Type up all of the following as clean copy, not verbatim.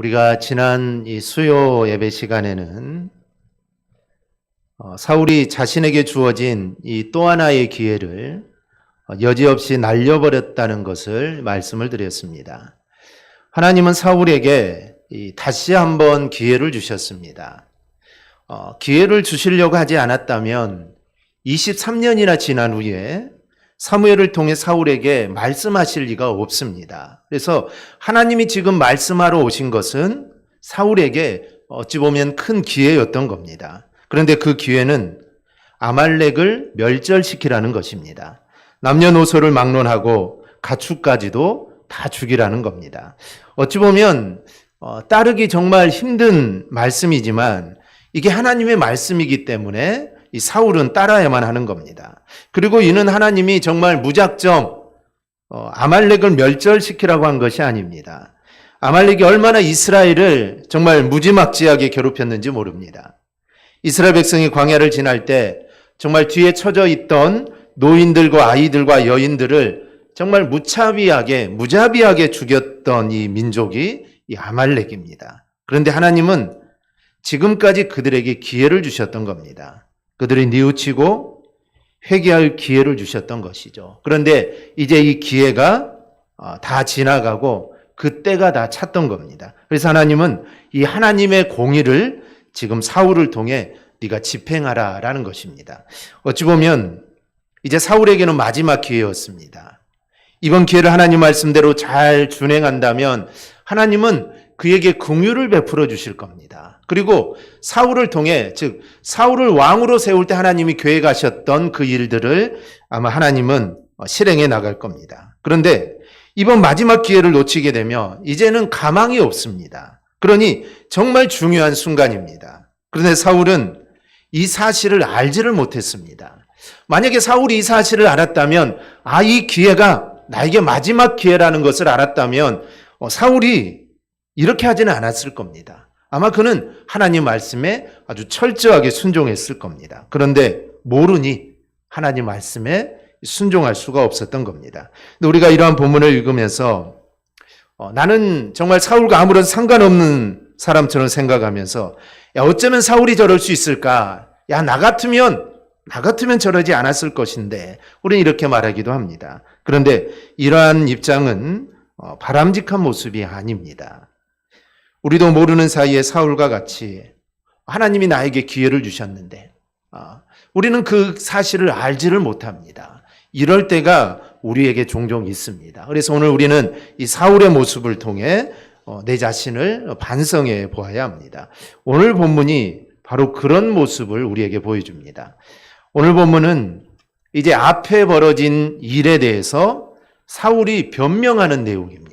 우리가 지난 이 수요 예배 시간에는 사울이 자신에게 주어진 이 또 하나의 기회를 여지없이 날려버렸다는 것을 말씀을 드렸습니다. 하나님은 사울에게 다시 한번 기회를 주셨습니다. 기회를 주시려고 하지 않았다면 23년이나 지난 후에 사무엘을 통해 사울에게 말씀하실 리가 없습니다. 그래서 하나님이 지금 말씀하러 오신 것은 사울에게 어찌 보면 큰 기회였던 겁니다. 그런데 그 기회는 아말렉을 멸절시키라는 것입니다. 남녀노소를 막론하고 가축까지도 다 죽이라는 겁니다. 어찌 보면 따르기 정말 힘든 말씀이지만 이게 하나님의 말씀이기 때문에 이 사울은 따라야만 하는 겁니다. 그리고 이는 하나님이 정말 무작정 아말렉을 멸절시키라고 한 것이 아닙니다. 아말렉이 얼마나 이스라엘을 정말 무지막지하게 괴롭혔는지 모릅니다. 이스라엘 백성이 광야를 지날 때 정말 뒤에 처져 있던 노인들과 아이들과 여인들을 정말 무자비하게 죽였던 이 민족이 이 아말렉입니다. 그런데 하나님은 지금까지 그들에게 기회를 주셨던 겁니다. 그들이 뉘우치고 회개할 기회를 주셨던 것이죠. 그런데 이제 이 기회가 다 지나가고 그때가 다 찼던 겁니다. 그래서 하나님은 이 하나님의 공의를 지금 사울을 통해 네가 집행하라 라는 것입니다. 어찌 보면 이제 사울에게는 마지막 기회였습니다. 이번 기회를 하나님 말씀대로 잘 준행한다면 하나님은 그에게 긍휼을 베풀어 주실 겁니다. 그리고 사울을 통해, 즉 사울을 왕으로 세울 때 하나님이 계획하셨던 그 일들을 아마 하나님은 실행해 나갈 겁니다. 그런데 이번 마지막 기회를 놓치게 되면 이제는 가망이 없습니다. 그러니 정말 중요한 순간입니다. 그런데 사울은 이 사실을 알지를 못했습니다. 만약에 사울이 이 사실을 알았다면 이 기회가 나에게 마지막 기회라는 것을 알았다면 사울이 이렇게 하지는 않았을 겁니다. 아마 그는 하나님 말씀에 아주 철저하게 순종했을 겁니다. 그런데 모르니 하나님 말씀에 순종할 수가 없었던 겁니다. 근데 우리가 이러한 본문을 읽으면서 나는 정말 사울과 아무런 상관없는 사람처럼 생각하면서 어쩌면 사울이 저럴 수 있을까? 나 같으면 저러지 않았을 것인데 우리는 이렇게 말하기도 합니다. 그런데 이러한 입장은 바람직한 모습이 아닙니다. 우리도 모르는 사이에 사울과 같이 하나님이 나에게 기회를 주셨는데 우리는 그 사실을 알지를 못합니다. 이럴 때가 우리에게 종종 있습니다. 그래서 오늘 우리는 이 사울의 모습을 통해 내 자신을 반성해 보아야 합니다. 오늘 본문이 바로 그런 모습을 우리에게 보여줍니다. 오늘 본문은 이제 앞에 벌어진 일에 대해서 사울이 변명하는 내용입니다.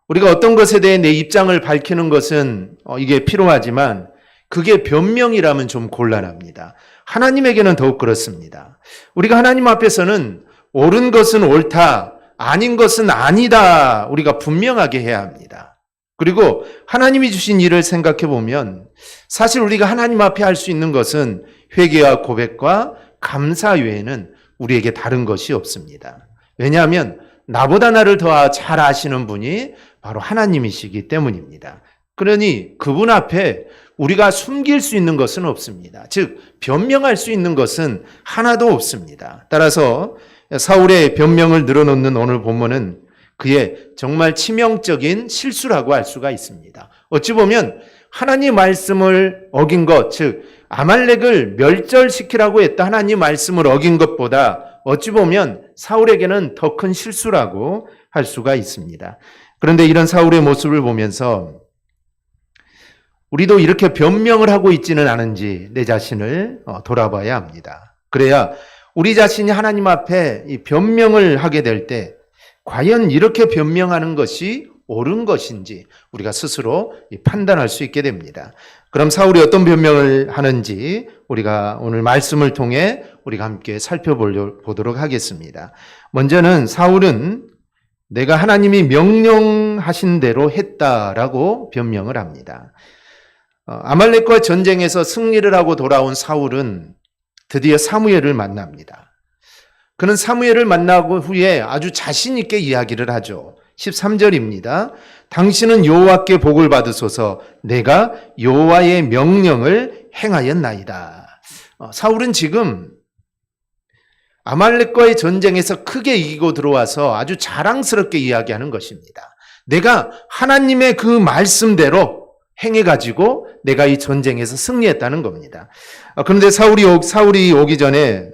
우리가 어떤 것에 대해 내 입장을 밝히는 것은 이게 필요하지만 그게 변명이라면 좀 곤란합니다. 하나님에게는 더욱 그렇습니다. 우리가 하나님 앞에서는 옳은 것은 옳다, 아닌 것은 아니다 우리가 분명하게 해야 합니다. 그리고 하나님이 주신 일을 생각해 보면 사실 우리가 하나님 앞에 할 수 있는 것은 회개와 고백과 감사 외에는 우리에게 다른 것이 없습니다. 왜냐하면 나보다 나를 더 잘 아시는 분이 바로 하나님이시기 때문입니다. 그러니 그분 앞에 우리가 숨길 수 있는 것은 없습니다. 즉 변명할 수 있는 것은 하나도 없습니다. 따라서 사울의 변명을 늘어놓는 오늘 본문은 그의 정말 치명적인 실수라고 할 수가 있습니다. 어찌 보면 하나님 말씀을 어긴 것, 즉 아말렉을 멸절시키라고 했다 하나님 말씀을 어긴 것보다 어찌 보면 사울에게는 더 큰 실수라고 할 수가 있습니다. 그런데 이런 사울의 모습을 보면서 우리도 이렇게 변명을 하고 있지는 않은지 내 자신을 돌아봐야 합니다. 그래야 우리 자신이 하나님 앞에 이 변명을 하게 될 때 과연 이렇게 변명하는 것이 옳은 것인지 우리가 스스로 판단할 수 있게 됩니다. 그럼 사울이 어떤 변명을 하는지 우리가 오늘 말씀을 통해 우리가 함께 살펴보도록 하겠습니다. 먼저는 사울은 내가 하나님이 명령하신 대로 했다라고 변명을 합니다. 아말렉과 전쟁에서 승리를 하고 돌아온 사울은 드디어 사무엘을 만납니다. 그는 사무엘을 만나고 후에 아주 자신 있게 이야기를 하죠. 13절입니다. 당신은 여호와께 복을 받으소서. 내가 여호와의 명령을 행하였나이다. 사울은 지금 아말렉과의 전쟁에서 크게 이기고 들어와서 아주 자랑스럽게 이야기하는 것입니다. 내가 하나님의 그 말씀대로 행해가지고 내가 이 전쟁에서 승리했다는 겁니다. 그런데 사울이 오기 전에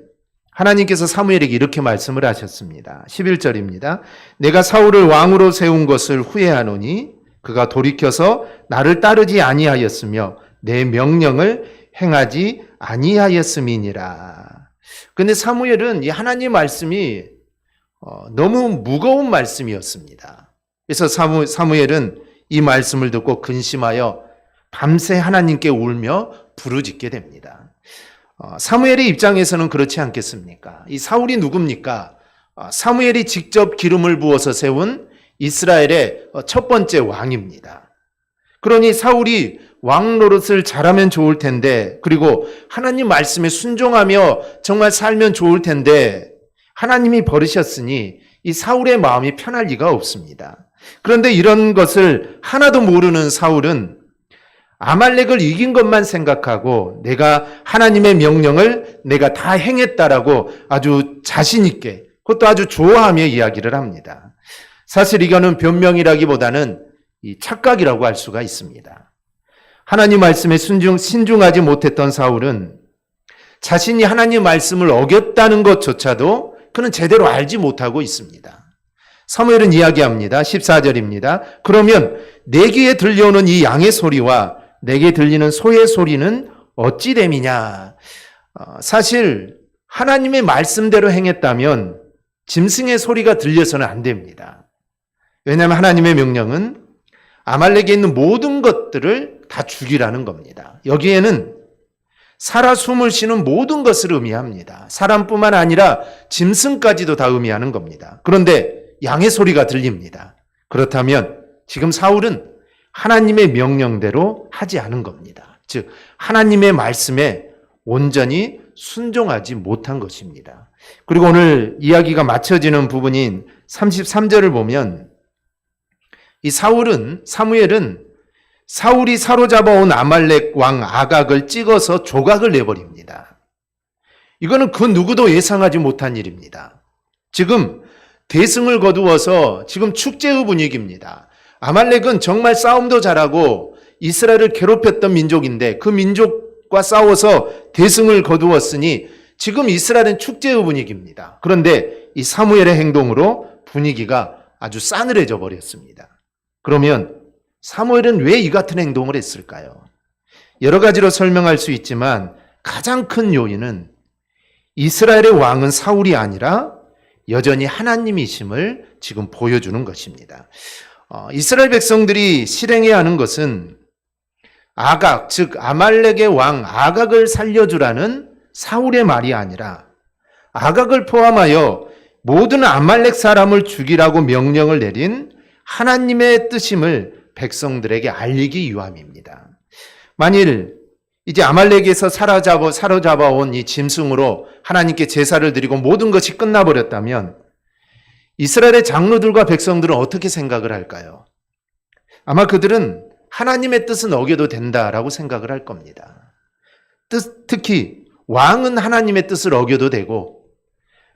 하나님께서 사무엘에게 이렇게 말씀을 하셨습니다. 11절입니다. 내가 사울을 왕으로 세운 것을 후회하노니 그가 돌이켜서 나를 따르지 아니하였으며 내 명령을 행하지 아니하였음이니라. 근데 사무엘은 이 하나님 말씀이 너무 무거운 말씀이었습니다. 그래서 사무엘은 이 말씀을 듣고 근심하여 밤새 하나님께 울며 부르짖게 됩니다. 사무엘의 입장에서는 그렇지 않겠습니까? 이 사울이 누굽니까? 사무엘이 직접 기름을 부어서 세운 이스라엘의 첫 번째 왕입니다. 그러니 사울이 왕 노릇을 잘하면 좋을 텐데, 그리고 하나님 말씀에 순종하며 정말 살면 좋을 텐데 하나님이 버리셨으니 이 사울의 마음이 편할 리가 없습니다. 그런데 이런 것을 하나도 모르는 사울은 아말렉을 이긴 것만 생각하고 내가 하나님의 명령을 내가 다 행했다라고 아주 자신 있게, 그것도 아주 좋아하며 이야기를 합니다. 사실 이거는 변명이라기보다는 이 착각이라고 할 수가 있습니다. 하나님 말씀에 신중하지 못했던 사울은 자신이 하나님 말씀을 어겼다는 것조차도 그는 제대로 알지 못하고 있습니다. 사무엘은 이야기합니다. 14절입니다. 그러면 내 귀에 들려오는 이 양의 소리와 내게 들리는 소의 소리는 어찌 됨이냐. 사실 하나님의 말씀대로 행했다면 짐승의 소리가 들려서는 안 됩니다. 왜냐하면 하나님의 명령은 아말렉에 있는 모든 것들을 다 죽이라는 겁니다. 여기에는 살아 숨을 쉬는 모든 것을 의미합니다. 사람뿐만 아니라 짐승까지도 다 의미하는 겁니다. 그런데 양의 소리가 들립니다. 그렇다면 지금 사울은 하나님의 명령대로 하지 않은 겁니다. 즉 하나님의 말씀에 온전히 순종하지 못한 것입니다. 그리고 오늘 이야기가 맞춰지는 부분인 33절을 보면 이 사무엘은 사울이 사로잡아온 아말렉 왕 아각을 찍어서 조각을 내버립니다. 이거는 그 누구도 예상하지 못한 일입니다. 지금 대승을 거두어서 지금 축제의 분위기입니다. 아말렉은 정말 싸움도 잘하고 이스라엘을 괴롭혔던 민족인데 그 민족과 싸워서 대승을 거두었으니 지금 이스라엘은 축제의 분위기입니다. 그런데 이 사무엘의 행동으로 분위기가 아주 싸늘해져 버렸습니다. 그러면 사무엘은 왜 이 같은 행동을 했을까요? 여러 가지로 설명할 수 있지만 가장 큰 요인은 이스라엘의 왕은 사울이 아니라 여전히 하나님이심을 지금 보여주는 것입니다. 이스라엘 백성들이 실행해야 하는 것은 아각, 즉 아말렉의 왕 아각을 살려주라는 사울의 말이 아니라 아각을 포함하여 모든 아말렉 사람을 죽이라고 명령을 내린 하나님의 뜻임을 백성들에게 알리기 위함입니다. 만일 이제 아말렉에서 사로잡아온 이 짐승으로 하나님께 제사를 드리고 모든 것이 끝나버렸다면 이스라엘의 장로들과 백성들은 어떻게 생각을 할까요? 아마 그들은 하나님의 뜻은 어겨도 된다라고 생각을 할 겁니다. 특히 왕은 하나님의 뜻을 어겨도 되고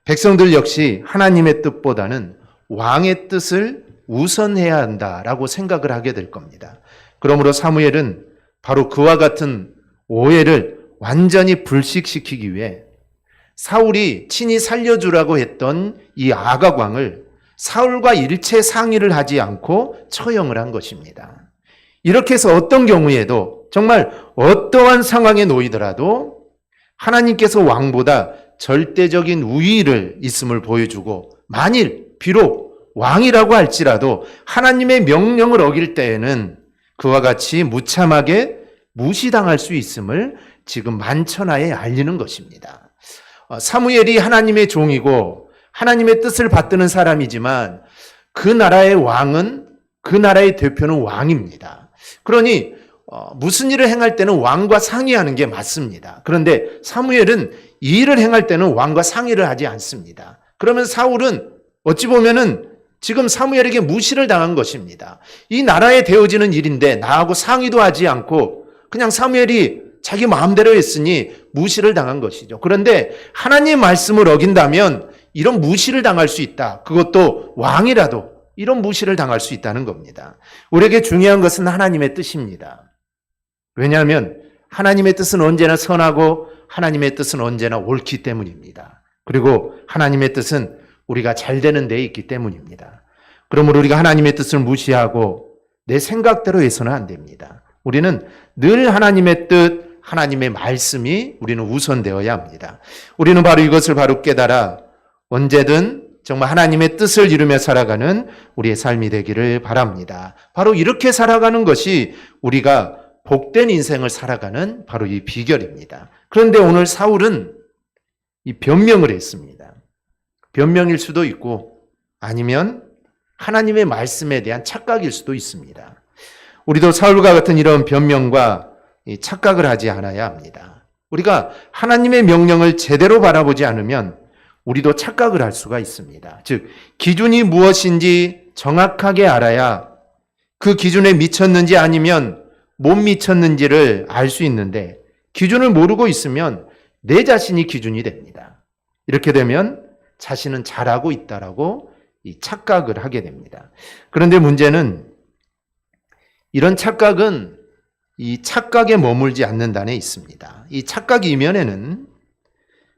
백성들 역시 하나님의 뜻보다는 왕의 뜻을 우선해야 한다라고 생각을 하게 될 겁니다. 그러므로 사무엘은 바로 그와 같은 오해를 완전히 불식시키기 위해 사울이 친히 살려주라고 했던 이 아각 왕을 사울과 일체 상의를 하지 않고 처형을 한 것입니다. 이렇게 해서 어떤 경우에도 정말 어떠한 상황에 놓이더라도 하나님께서 왕보다 절대적인 우위를 있음을 보여주고 만일 비록 왕이라고 할지라도 하나님의 명령을 어길 때에는 그와 같이 무참하게 무시당할 수 있음을 지금 만천하에 알리는 것입니다. 사무엘이 하나님의 종이고 하나님의 뜻을 받드는 사람이지만 그 나라의 왕은 그 나라의 대표는 왕입니다. 그러니 무슨 일을 행할 때는 왕과 상의하는 게 맞습니다. 그런데 사무엘은 이 일을 행할 때는 왕과 상의를 하지 않습니다. 그러면 사울은 어찌 보면은 지금 사무엘에게 무시를 당한 것입니다. 이 나라에 되어지는 일인데 나하고 상의도 하지 않고 그냥 사무엘이 자기 마음대로 했으니 무시를 당한 것이죠. 그런데 하나님의 말씀을 어긴다면 이런 무시를 당할 수 있다. 그것도 왕이라도 이런 무시를 당할 수 있다는 겁니다. 우리에게 중요한 것은 하나님의 뜻입니다. 왜냐하면 하나님의 뜻은 언제나 선하고 하나님의 뜻은 언제나 옳기 때문입니다. 그리고 하나님의 뜻은 우리가 잘 되는 데에 있기 때문입니다. 그러므로 우리가 하나님의 뜻을 무시하고 내 생각대로 해서는 안 됩니다. 우리는 늘 하나님의 뜻, 하나님의 말씀이 우리는 우선되어야 합니다. 우리는 바로 이것을 바로 깨달아 언제든 정말 하나님의 뜻을 이루며 살아가는 우리의 삶이 되기를 바랍니다. 바로 이렇게 살아가는 것이 우리가 복된 인생을 살아가는 바로 이 비결입니다. 그런데 오늘 사울은 이 변명을 했습니다. 변명일 수도 있고 아니면 하나님의 말씀에 대한 착각일 수도 있습니다. 우리도 사울과 같은 이런 변명과 착각을 하지 않아야 합니다. 우리가 하나님의 명령을 제대로 바라보지 않으면 우리도 착각을 할 수가 있습니다. 즉 기준이 무엇인지 정확하게 알아야 그 기준에 미쳤는지 아니면 못 미쳤는지를 알 수 있는데 기준을 모르고 있으면 내 자신이 기준이 됩니다. 이렇게 되면 자신은 잘하고 있다라고 이 착각을 하게 됩니다. 그런데 문제는 이런 착각은 이 착각에 머물지 않는다는 데 있습니다. 이 착각 이면에는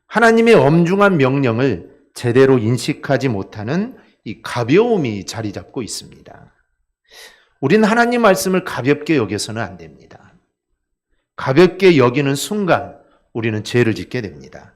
하나님의 엄중한 명령을 제대로 인식하지 못하는 이 가벼움이 자리 잡고 있습니다. 우리는 하나님 말씀을 가볍게 여겨서는 안 됩니다. 가볍게 여기는 순간 우리는 죄를 짓게 됩니다.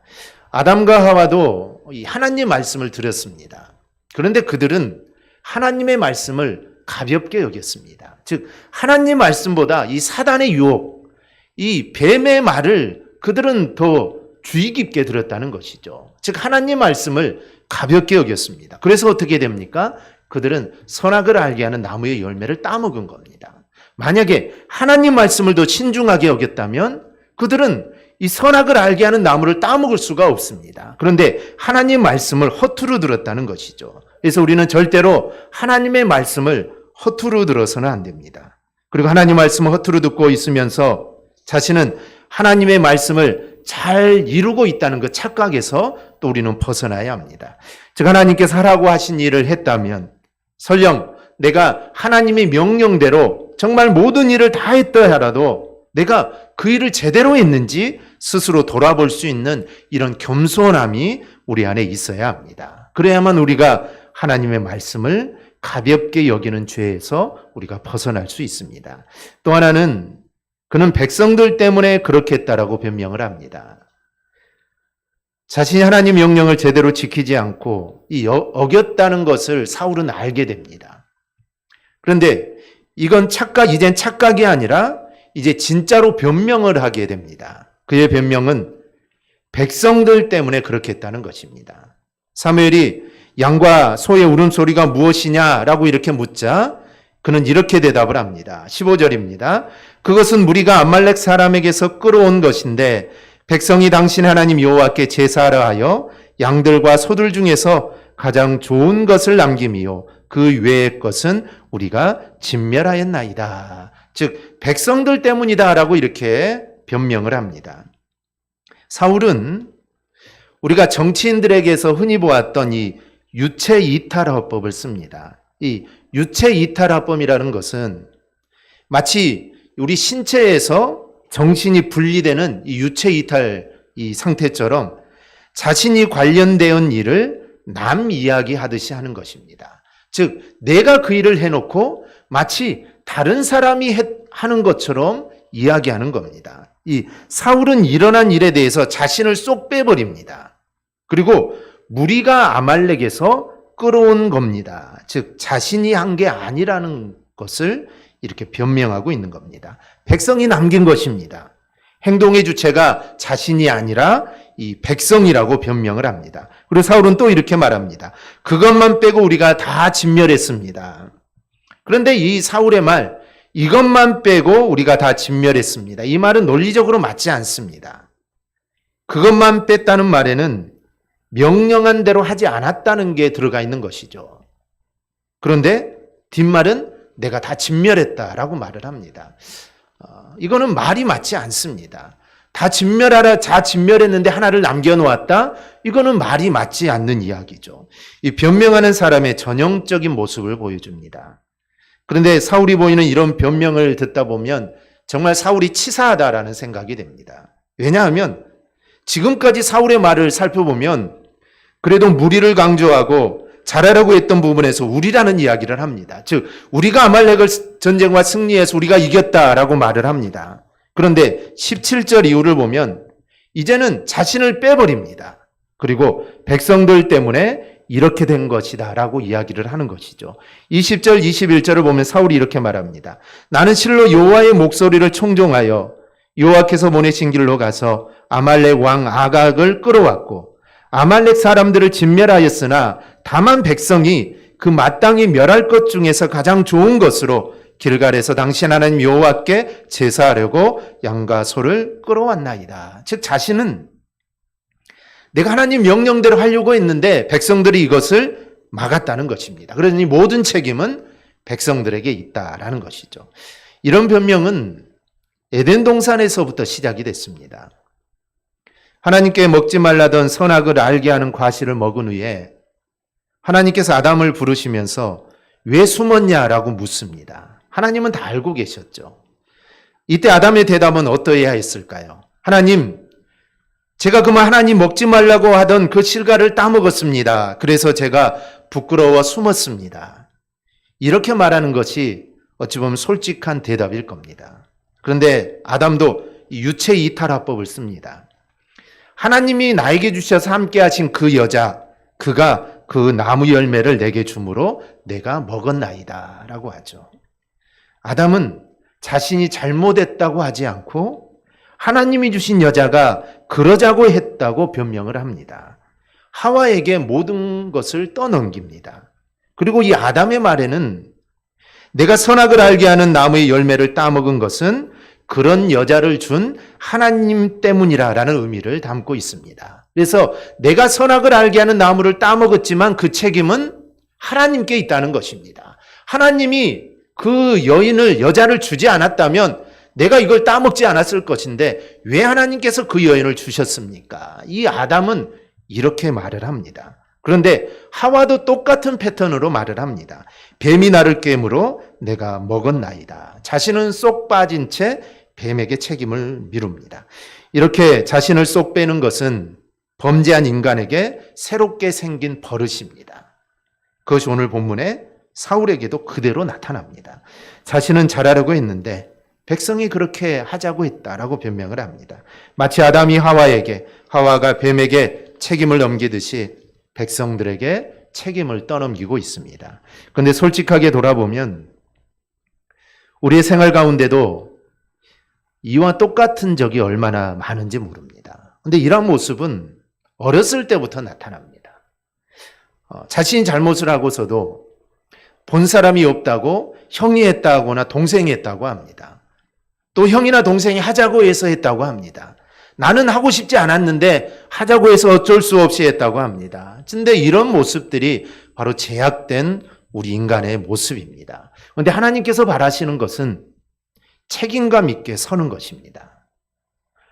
아담과 하와도 이 하나님 말씀을 들었습니다. 그런데 그들은 하나님의 말씀을 가볍게 여겼습니다. 즉 하나님 말씀보다 이 사단의 유혹, 이 뱀의 말을 그들은 더 주의 깊게 들었다는 것이죠. 즉 하나님 말씀을 가볍게 여겼습니다. 그래서 어떻게 됩니까? 그들은 선악을 알게 하는 나무의 열매를 따먹은 겁니다. 만약에 하나님 말씀을 더 신중하게 여겼다면 그들은 이 선악을 알게 하는 나무를 따먹을 수가 없습니다. 그런데 하나님 말씀을 허투루 들었다는 것이죠. 그래서 우리는 절대로 하나님의 말씀을 허투루 들어서는 안 됩니다. 그리고 하나님 말씀을 허투루 듣고 있으면서 자신은 하나님의 말씀을 잘 이루고 있다는 그 착각에서 또 우리는 벗어나야 합니다. 즉 하나님께서 하라고 하신 일을 했다면 설령 내가 하나님의 명령대로 정말 모든 일을 다 했다 하더라도 내가 그 일을 제대로 했는지 스스로 돌아볼 수 있는 이런 겸손함이 우리 안에 있어야 합니다. 그래야만 우리가 하나님의 말씀을 가볍게 여기는 죄에서 우리가 벗어날 수 있습니다. 또 하나는 그는 백성들 때문에 그렇게 했다라고 변명을 합니다. 자신이 하나님 명령을 제대로 지키지 않고 어겼다는 것을 사울은 알게 됩니다. 그런데 이건 이젠 착각이 아니라 이제 진짜로 변명을 하게 됩니다. 그의 변명은 백성들 때문에 그렇게 했다는 것입니다. 사무엘이 양과 소의 울음소리가 무엇이냐라고 이렇게 묻자 그는 이렇게 대답을 합니다. 15절입니다. 그것은 무리가 아말렉 사람에게서 끌어온 것인데 백성이 당신 하나님 여호와께 제사하라 하여 양들과 소들 중에서 가장 좋은 것을 남김이요 그 외의 것은 우리가 진멸하였나이다. 즉 백성들 때문이다라고 이렇게 변명을 합니다. 사울은 우리가 정치인들에게서 흔히 보았던 이 유체 이탈화법을 씁니다. 이 유체 이탈화법이라는 것은 마치 우리 신체에서 정신이 분리되는 이 유체 이탈 이 상태처럼 자신이 관련된 일을 남 이야기하듯이 하는 것입니다. 즉 내가 그 일을 해놓고 마치 다른 사람이 하는 것처럼 이야기하는 겁니다. 이 사울은 일어난 일에 대해서 자신을 쏙 빼버립니다. 그리고 무리가 아말렉에서 끌어온 겁니다. 즉 자신이 한 게 아니라는 것을 이렇게 변명하고 있는 겁니다. 백성이 남긴 것입니다. 행동의 주체가 자신이 아니라 이 백성이라고 변명을 합니다. 그리고 사울은 또 이렇게 말합니다. 그것만 빼고 우리가 다 진멸했습니다. 그런데 이 사울의 말, 이것만 빼고 우리가 다 진멸했습니다. 이 말은 논리적으로 맞지 않습니다. 그것만 뺐다는 말에는 명령한 대로 하지 않았다는 게 들어가 있는 것이죠. 그런데 뒷말은 내가 다 진멸했다라고 말을 합니다. 이거는 말이 맞지 않습니다. 다 진멸했는데 하나를 남겨놓았다? 이거는 말이 맞지 않는 이야기죠. 이 변명하는 사람의 전형적인 모습을 보여줍니다. 그런데 사울이 보이는 이런 변명을 듣다 보면 정말 사울이 치사하다라는 생각이 됩니다. 왜냐하면 지금까지 사울의 말을 살펴보면 그래도 무리를 강조하고 잘하려고 했던 부분에서 우리라는 이야기를 합니다. 즉 우리가 아말렉을 전쟁과 승리해서 우리가 이겼다라고 말을 합니다. 그런데 17절 이후를 보면 이제는 자신을 빼버립니다. 그리고 백성들 때문에 이렇게 된 것이다 라고 이야기를 하는 것이죠. 20절 21절을 보면 사울이 이렇게 말합니다. 나는 실로 여호와의 목소리를 청종하여 여호와께서 보내신 길로 가서 아말렉 왕 아각을 끌어왔고 아말렉 사람들을 진멸하였으나 다만 백성이 그 마땅히 멸할 것 중에서 가장 좋은 것으로 길갈에서 당신 하나님 여호와께 제사하려고 양과 소를 끌어왔나이다. 즉 자신은 내가 하나님 명령대로 하려고 했는데 백성들이 이것을 막았다는 것입니다. 그러니 모든 책임은 백성들에게 있다라는 것이죠. 이런 변명은 에덴 동산에서부터 시작이 됐습니다. 하나님께 먹지 말라던 선악을 알게 하는 과실을 먹은 후에 하나님께서 아담을 부르시면서 왜 숨었냐라고 묻습니다. 하나님은 다 알고 계셨죠. 이때 아담의 대답은 어떠해야 했을까요? 하나님, 제가 그만 하나님 먹지 말라고 하던 그 실과를 따먹었습니다. 그래서 제가 부끄러워 숨었습니다. 이렇게 말하는 것이 어찌 보면 솔직한 대답일 겁니다. 그런데 아담도 유체 이탈화법을 씁니다. 하나님이 나에게 주셔서 함께 하신 그 여자, 그가 그 나무 열매를 내게 주므로 내가 먹었나이다 라고 하죠. 아담은 자신이 잘못했다고 하지 않고 하나님이 주신 여자가 그러자고 했다고 변명을 합니다. 하와에게 모든 것을 떠넘깁니다. 그리고 이 아담의 말에는 내가 선악을 알게 하는 나무의 열매를 따먹은 것은 그런 여자를 준 하나님 때문이라는 의미를 담고 있습니다. 그래서 내가 선악을 알게 하는 나무를 따먹었지만 그 책임은 하나님께 있다는 것입니다. 하나님이 그 여자를 주지 않았다면 내가 이걸 따먹지 않았을 것인데 왜 하나님께서 그 여인을 주셨습니까? 이 아담은 이렇게 말을 합니다. 그런데 하와도 똑같은 패턴으로 말을 합니다. 뱀이 나를 깨물어 내가 먹었나이다. 자신은 쏙 빠진 채 뱀에게 책임을 미룹니다. 이렇게 자신을 쏙 빼는 것은 범죄한 인간에게 새롭게 생긴 버릇입니다. 그것이 오늘 본문에 사울에게도 그대로 나타납니다. 자신은 잘하려고 했는데 백성이 그렇게 하자고 했다라고 변명을 합니다. 마치 아담이 하와에게, 하와가 뱀에게 책임을 넘기듯이 백성들에게 책임을 떠넘기고 있습니다. 그런데 솔직하게 돌아보면 우리의 생활 가운데도 이와 똑같은 적이 얼마나 많은지 모릅니다. 그런데 이런 모습은 어렸을 때부터 나타납니다. 자신이 잘못을 하고서도 본 사람이 없다고 형이 했다거나 동생이 했다고 합니다. 또 형이나 동생이 하자고 해서 했다고 합니다. 나는 하고 싶지 않았는데 하자고 해서 어쩔 수 없이 했다고 합니다. 그런데 이런 모습들이 바로 제약된 우리 인간의 모습입니다. 그런데 하나님께서 바라시는 것은 책임감 있게 서는 것입니다.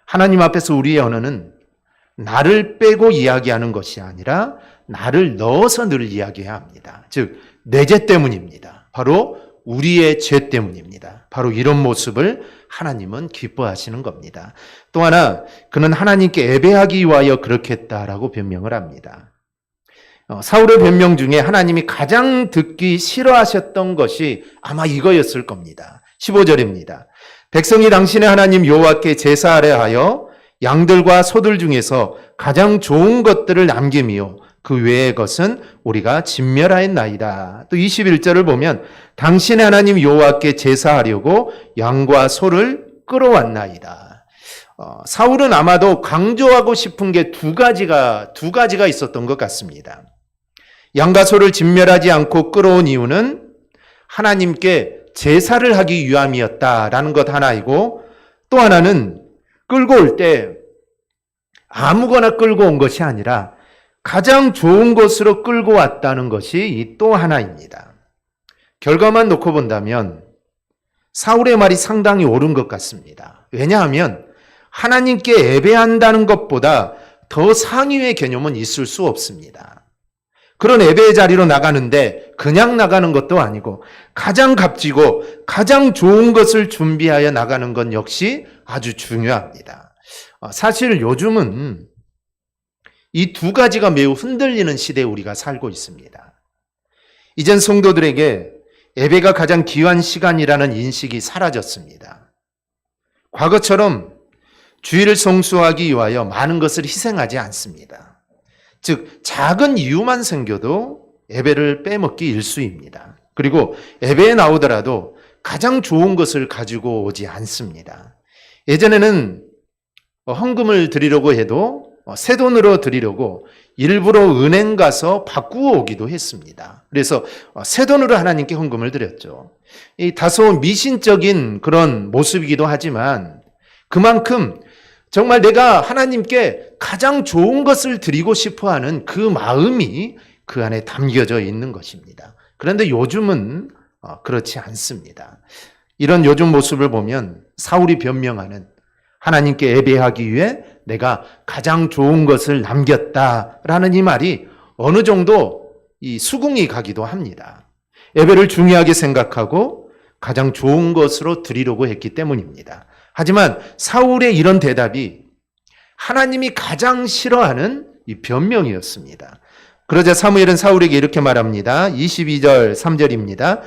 하나님 앞에서 우리의 언어는 나를 빼고 이야기하는 것이 아니라 나를 넣어서 늘 이야기해야 합니다. 즉, 내 죄 때문입니다. 바로 우리의 죄 때문입니다. 바로 이런 모습을 하나님은 기뻐하시는 겁니다. 또 하나, 그는 하나님께 예배하기 위하여 그렇게 했다라고 변명을 합니다. 사울의 변명 중에 하나님이 가장 듣기 싫어하셨던 것이 아마 이거였을 겁니다. 15절입니다. 백성이 당신의 하나님 여호와께 제사하려 하여 양들과 소들 중에서 가장 좋은 것들을 남김이요 그 외의 것은 우리가 진멸하였나이다. 또 21절을 보면 당신의 하나님 여호와께 제사하려고 양과 소를 끌어왔나이다. 사울은 아마도 강조하고 싶은 게 두 가지가 있었던 것 같습니다. 양과 소를 진멸하지 않고 끌어온 이유는 하나님께 제사를 하기 위함이었다라는 것 하나이고, 또 하나는 끌고 올 때 아무거나 끌고 온 것이 아니라 가장 좋은 것으로 끌고 왔다는 것이 또 하나입니다. 결과만 놓고 본다면 사울의 말이 상당히 옳은 것 같습니다. 왜냐하면 하나님께 예배한다는 것보다 더 상위의 개념은 있을 수 없습니다. 그런 예배의 자리로 나가는데 그냥 나가는 것도 아니고 가장 값지고 가장 좋은 것을 준비하여 나가는 건 역시 아주 중요합니다. 사실 요즘은 이 두 가지가 매우 흔들리는 시대에 우리가 살고 있습니다. 이젠 성도들에게 예배가 가장 귀한 시간이라는 인식이 사라졌습니다. 과거처럼 주일을 성수하기 위하여 많은 것을 희생하지 않습니다. 즉 작은 이유만 생겨도 예배를 빼먹기 일쑤입니다. 그리고 예배에 나오더라도 가장 좋은 것을 가지고 오지 않습니다. 예전에는 헌금을 드리려고 해도 새 돈으로 드리려고 일부러 은행 가서 바꾸어 오기도 했습니다. 그래서 새 돈으로 하나님께 헌금을 드렸죠. 이 다소 미신적인 그런 모습이기도 하지만 그만큼 정말 내가 하나님께 가장 좋은 것을 드리고 싶어 하는 그 마음이 그 안에 담겨져 있는 것입니다. 그런데 요즘은 그렇지 않습니다. 이런 요즘 모습을 보면 사울이 변명하는 하나님께 예배하기 위해 내가 가장 좋은 것을 남겼다라는 이 말이 어느 정도 이 수긍이 가기도 합니다. 예배를 중요하게 생각하고 가장 좋은 것으로 드리려고 했기 때문입니다. 하지만 사울의 이런 대답이 하나님이 가장 싫어하는 이 변명이었습니다. 그러자 사무엘은 사울에게 이렇게 말합니다. 22절 3절입니다.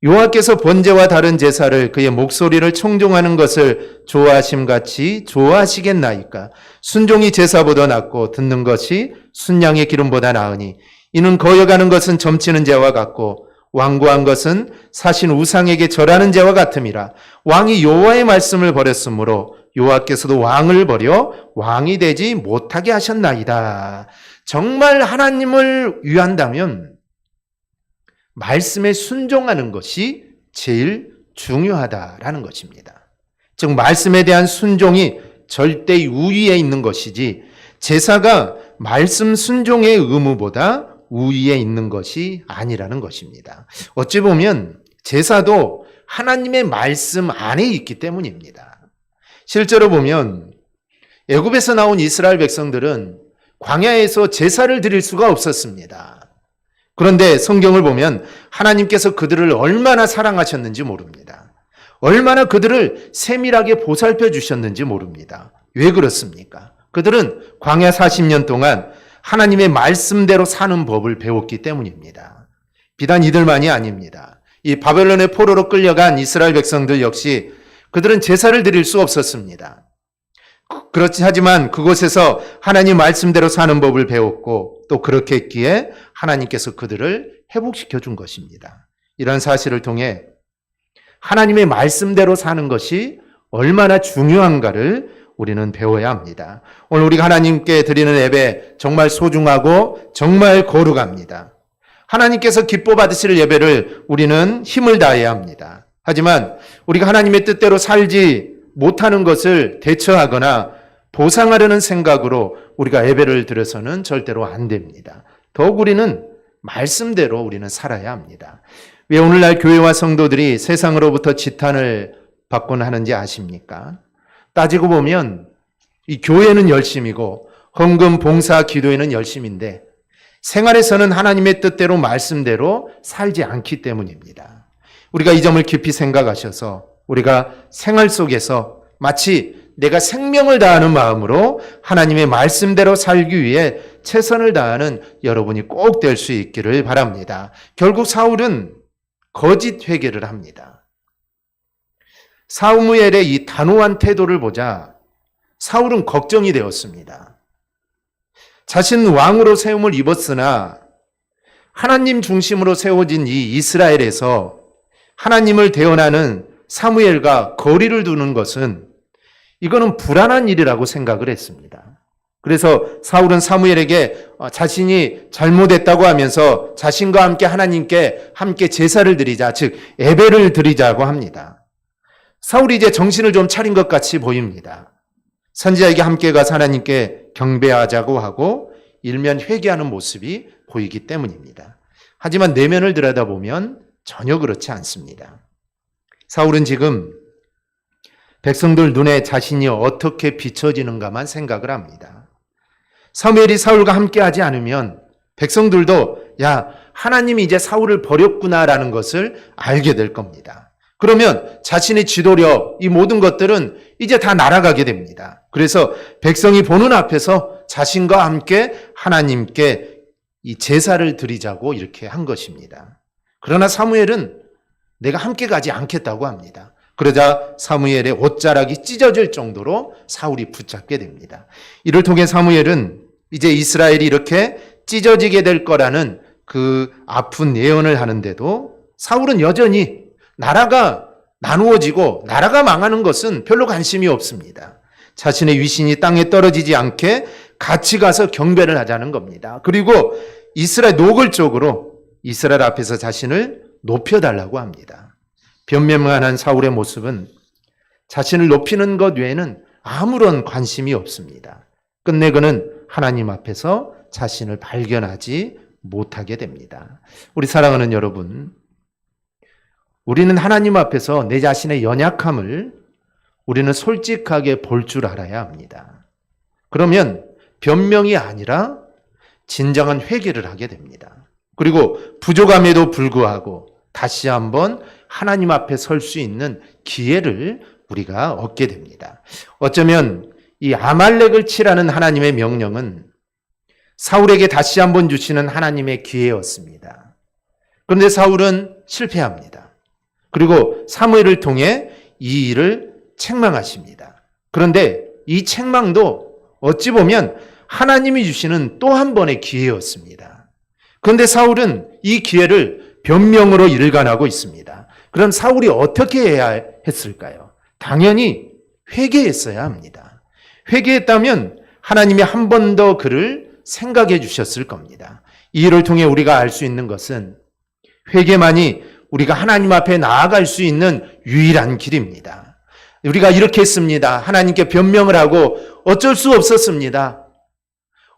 여호와께서 번제와 다른 제사를 그의 목소리를 청종하는 것을 좋아하심같이 좋아하시겠나이까. 순종이 제사보다 낫고 듣는 것이 순양의 기름보다 나으니 이는 거여가는 것은 점치는 죄와 같고 완고한 것은 사신 우상에게 절하는 죄와 같음이라. 왕이 여호와의 말씀을 버렸으므로 여호와께서도 왕을 버려 왕이 되지 못하게 하셨나이다. 정말 하나님을 위한다면 말씀에 순종하는 것이 제일 중요하다라는 것입니다. 즉 말씀에 대한 순종이 절대 우위에 있는 것이지 제사가 말씀 순종의 의무보다 우위에 있는 것이 아니라는 것입니다. 어찌 보면 제사도 하나님의 말씀 안에 있기 때문입니다. 실제로 보면 애굽에서 나온 이스라엘 백성들은 광야에서 제사를 드릴 수가 없었습니다. 그런데 성경을 보면 하나님께서 그들을 얼마나 사랑하셨는지 모릅니다. 얼마나 그들을 세밀하게 보살펴 주셨는지 모릅니다. 왜 그렇습니까? 그들은 광야 40년 동안 하나님의 말씀대로 사는 법을 배웠기 때문입니다. 비단 이들만이 아닙니다. 이 바벨론의 포로로 끌려간 이스라엘 백성들 역시 그들은 제사를 드릴 수 없었습니다. 그렇지 하지만 그곳에서 하나님 말씀대로 사는 법을 배웠고 또 그렇게 했기에 하나님께서 그들을 회복시켜 준 것입니다. 이런 사실을 통해 하나님의 말씀대로 사는 것이 얼마나 중요한가를 우리는 배워야 합니다. 오늘 우리가 하나님께 드리는 예배 정말 소중하고 정말 거룩합니다. 하나님께서 기뻐 받으실 예배를 우리는 힘을 다해야 합니다. 하지만 우리가 하나님의 뜻대로 살지 못하는 것을 대처하거나 보상하려는 생각으로 우리가 예배를 드려서는 절대로 안 됩니다. 더욱 우리는 말씀대로 우리는 살아야 합니다. 왜 오늘날 교회와 성도들이 세상으로부터 지탄을 받곤 하는지 아십니까? 따지고 보면 이 교회는 열심이고 헌금, 봉사, 기도에는 열심인데 생활에서는 하나님의 뜻대로 말씀대로 살지 않기 때문입니다. 우리가 이 점을 깊이 생각하셔서 우리가 생활 속에서 마치 내가 생명을 다하는 마음으로 하나님의 말씀대로 살기 위해 최선을 다하는 여러분이 꼭 될 수 있기를 바랍니다. 결국 사울은 거짓 회개를 합니다. 사무엘의 이 단호한 태도를 보자 사울은 걱정이 되었습니다. 자신 왕으로 세움을 입었으나 하나님 중심으로 세워진 이 이스라엘에서 하나님을 대언하는 사무엘과 거리를 두는 것은 이거는 불안한 일이라고 생각을 했습니다. 그래서 사울은 사무엘에게 자신이 잘못했다고 하면서 자신과 함께 하나님께 함께 제사를 드리자, 즉 예배를 드리자고 합니다. 사울이 이제 정신을 좀 차린 것 같이 보입니다. 선지자에게 함께 가서 하나님께 경배하자고 하고 일면 회개하는 모습이 보이기 때문입니다. 하지만 내면을 들여다보면 전혀 그렇지 않습니다. 사울은 지금 백성들 눈에 자신이 어떻게 비춰지는가만 생각을 합니다. 사무엘이 사울과 함께하지 않으면 백성들도 야, 하나님이 이제 사울을 버렸구나라는 것을 알게 될 겁니다. 그러면 자신의 지도력, 이 모든 것들은 이제 다 날아가게 됩니다. 그래서 백성이 보는 앞에서 자신과 함께 하나님께 이 제사를 드리자고 이렇게 한 것입니다. 그러나 사무엘은 내가 함께 가지 않겠다고 합니다. 그러자 사무엘의 옷자락이 찢어질 정도로 사울이 붙잡게 됩니다. 이를 통해 사무엘은 이제 이스라엘이 이렇게 찢어지게 될 거라는 그 아픈 예언을 하는데도 사울은 여전히 나라가 나누어지고 나라가 망하는 것은 별로 관심이 없습니다. 자신의 위신이 땅에 떨어지지 않게 같이 가서 경배를 하자는 겁니다. 그리고 이스라엘 노골적으로 이스라엘 앞에서 자신을 높여달라고 합니다. 변명만한 사울의 모습은 자신을 높이는 것 외에는 아무런 관심이 없습니다. 끝내 그는 하나님 앞에서 자신을 발견하지 못하게 됩니다. 우리 사랑하는 여러분, 우리는 하나님 앞에서 내 자신의 연약함을 우리는 솔직하게 볼 줄 알아야 합니다. 그러면 변명이 아니라 진정한 회개를 하게 됩니다. 그리고 부족함에도 불구하고 다시 한번 하나님 앞에 설 수 있는 기회를 우리가 얻게 됩니다. 어쩌면 이 아말렉을 치라는 하나님의 명령은 사울에게 다시 한번 주시는 하나님의 기회였습니다. 그런데 사울은 실패합니다. 그리고 사무엘을 통해 이 일을 책망하십니다. 그런데 이 책망도 어찌 보면 하나님이 주시는 또 한 번의 기회였습니다. 그런데 사울은 이 기회를 변명으로 일관하고 있습니다. 그럼 사울이 어떻게 해야 했을까요? 당연히 회개했어야 합니다. 회개했다면 하나님이 한 번 더 그를 생각해 주셨을 겁니다. 이 일을 통해 우리가 알 수 있는 것은 회개만이 우리가 하나님 앞에 나아갈 수 있는 유일한 길입니다. 우리가 이렇게 했습니다. 하나님께 변명을 하고 어쩔 수 없었습니다.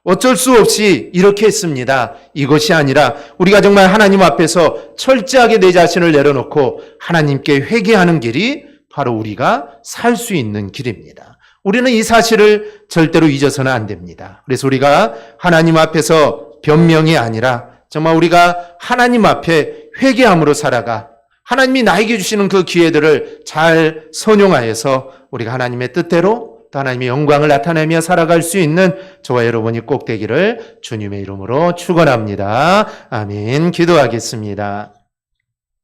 어쩔 수 없이 이렇게 했습니다. 이것이 아니라 우리가 정말 하나님 앞에서 철저하게 내 자신을 내려놓고 하나님께 회개하는 길이 바로 우리가 살 수 있는 길입니다. 우리는 이 사실을 절대로 잊어서는 안 됩니다. 그래서 우리가 하나님 앞에서 변명이 아니라 정말 우리가 하나님 앞에 회개함으로 살아가 하나님이 나에게 주시는 그 기회들을 잘 선용하여서 우리가 하나님의 뜻대로 또 하나님의 영광을 나타내며 살아갈 수 있는 저와 여러분이 꼭 되기를 주님의 이름으로 축원합니다. 아멘. 기도하겠습니다.